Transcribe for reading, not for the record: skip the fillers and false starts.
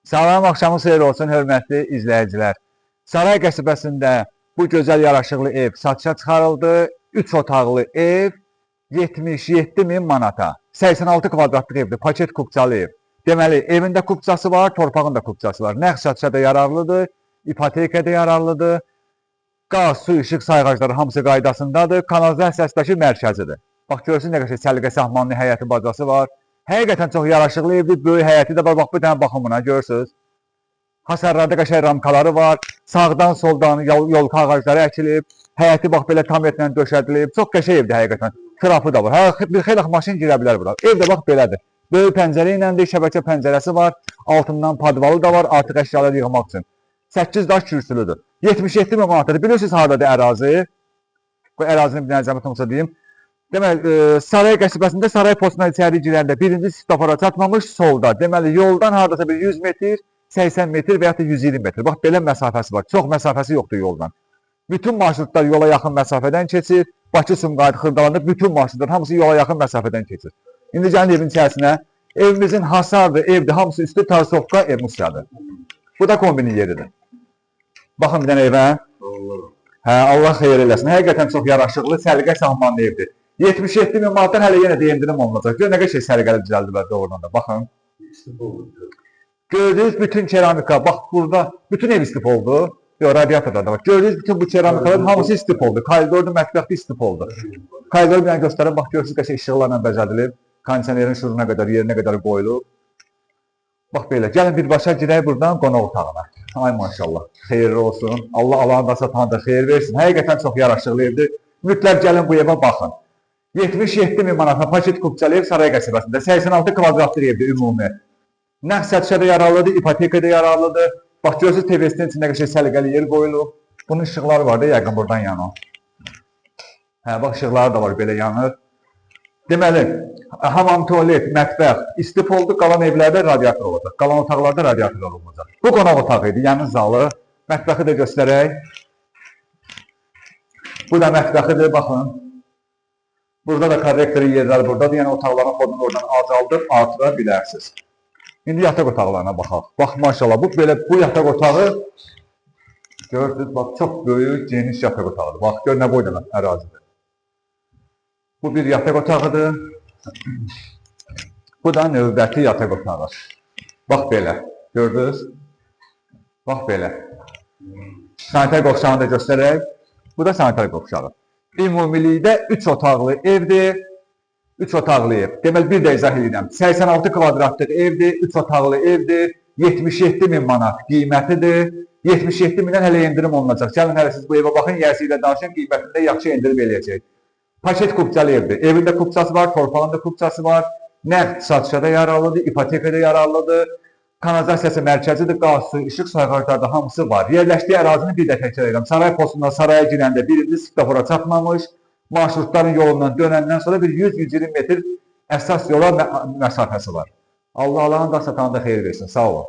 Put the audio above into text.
Salam, axşamınız xeyir olsun, hörmətli izləyicilər. Saray qəsəbəsində bu gözəl yaraşıqlı ev satışa çıxarıldı. 3 otaqlı ev 77.000 manata. 86 kvadratlıq evdir, paket kupçalı ev. Deməli, evində kupçası var, torpağında kupçası var. Nəqd satışa da yararlıdır, ipoteka da yararlıdır. Qaz, su, işıq sayğacları hamısı qaydasındadır. Kanalizasiyasındakı mərkəzidir. Bax, görürsünüz nə qədər səliqə sahmanlı həyəti bacası var. Həqiqətən çox yaraşıqlı evdir, böyük həyəti də var. Bax, bu dənə baxımına görürsünüz. Hasarlarda qəşəng ramkaları var. Sağdan, soldan yolka ağacları əkilib. Həyəti bax, belə tam etlə döşədilib. Çox qəşəng evdir həqiqətən. Trapı da var. Bir xeyli maşın girə bilər bura. Ev də bax, belədir. Böyük pəncərə iləndir, şəbəkə pəncərəsi var. Altından padvalı da var, artıq əşyaları yığmaq üçün. 8 daş kürsülüdür. 77 min manatdır. Bilirsiniz, haradadır ərazi? Bu ərazinin bir nəzəmət olsa deyim. Deməli, Saray qəsəbəsində Saray postuna içəri girəndə birinci svetofora çatmamış solda. Deməli, yoldan haradasa bir 100 metr, 80 metr və ya da 120 metr. Bax, belə məsafəsi var. Çox məsafəsi yoxdur yoldan. Bütün marşrutlar yola yaxın məsafədən keçir. Bakı-Sumqayıt, Xırdalandı, bütün marşrutlar hamısı yola yaxın məsafədən keçir. İndi gəlin evin içərisinə. Evimizin hasardır, evdir, hamısı üstü tarsovka, emusyadır. Bu da kombinin yeridir. Baxın bir dənə evə. Hə, Allah xeyir eləsin. Həqiqətən çox yaraşıqlı, səliqə sahmanlı evdir. 77 min manatdan hələ yenə də endirim olunacaq. Gör, nə qədər şey səliqəli düzəldiblər doğrudan da. Baxın. Gördüyünüz bütün keramika, bax burada bütün ev istif oldu. Yox, radiatorda da var. Gördüyünüz bütün bu keramikaların hamısı istif oldu. Koridorda, mətbəxdə istif oldu. Koridoru bir dənə göstərəm, bax görürsünüz qəşəng işıqlarla bəzədilib. Kondisionerin şuruna qədər, yerinə qədər qoyulub. Bax belə, gəlin birbaşa girək buradan qonaq otağına. Ay maşallah, xeyirli olsun. Allah Allahın da satanı da xeyir versin. Həqiqətən çox yaraşıqlı evdir. Mütləq gəlin bu evə baxın. 77 min manata paket kupçalı ev Saray qəsəbəsində. 86 kvadratlı evdir ümumi. Nəqd satışa da yararlıdır, ipoteka da yararlıdır. Bax görürsünüz, TVS-nin içində qəşəng səliqəli yer qoyulub. Bunun işıqları var da, yəqin buradan yanır. Hə, bax işıqları da var, belə yanır. Deməli, hamam, tualet, mətbəx istif oldu, qalan evlərdə radiator olacaq. Qalan otaqlarda radiatorlar olacaq. Bu qonaq otağı idi, yanı zalı. Mətbəxi də göstərək. Bu da mətbəxidir, baxın. Burada da korrektoru yerlər buradadır, yəni otaqların xodunu oradan azaldıb artıra bilərsiniz. İndi yataq otaqlarına baxaq. Bax, maşallah, bu yataq otağı, görürsünüz, bax, çox böyük, geniş yataq otağıdır. Bax, gör nə boyda ərazidir. Bu bir yataq otağıdır. Bu da növbəti yataq otağı. Bax belə, gördünüz? Bax belə. Sanitar qovşağını da göstərək. Bu da sanitar qovşağı. Ümumilikdə 3 otaqlı evdir. 3 otaqlı ev. Deməli, bir də izah edirəm. 86 kvadratlıq evdir, 3 otaqlı evdir. 77 min manat qiymətidir. 77 mindən hələ endirim olunacaq. Gəlin hələ siz bu evə baxın, yərsi ilə danışın, qiymətində yaxşı endirim eləyəcək. Paket kupçalı evdir. Evində kupçası var, torpağında kupçası var. Nəqd satışa da yararlıdır, ipoteka da yararlıdır. Kanalizasiyası mərkəzidir, qaz, su, işıq sayğaclarda hamısı var. Yerləşdiyi ərazini bir də təkrar edirəm. Saray postundan saraya girəndə birinci svetofora çatmamış, marşrutların yolundan dönəndən sonra bir 100-120 metr əsas yola məsafəsi var. Allah Allahın da satanı da xeyir versin. Sağ olun.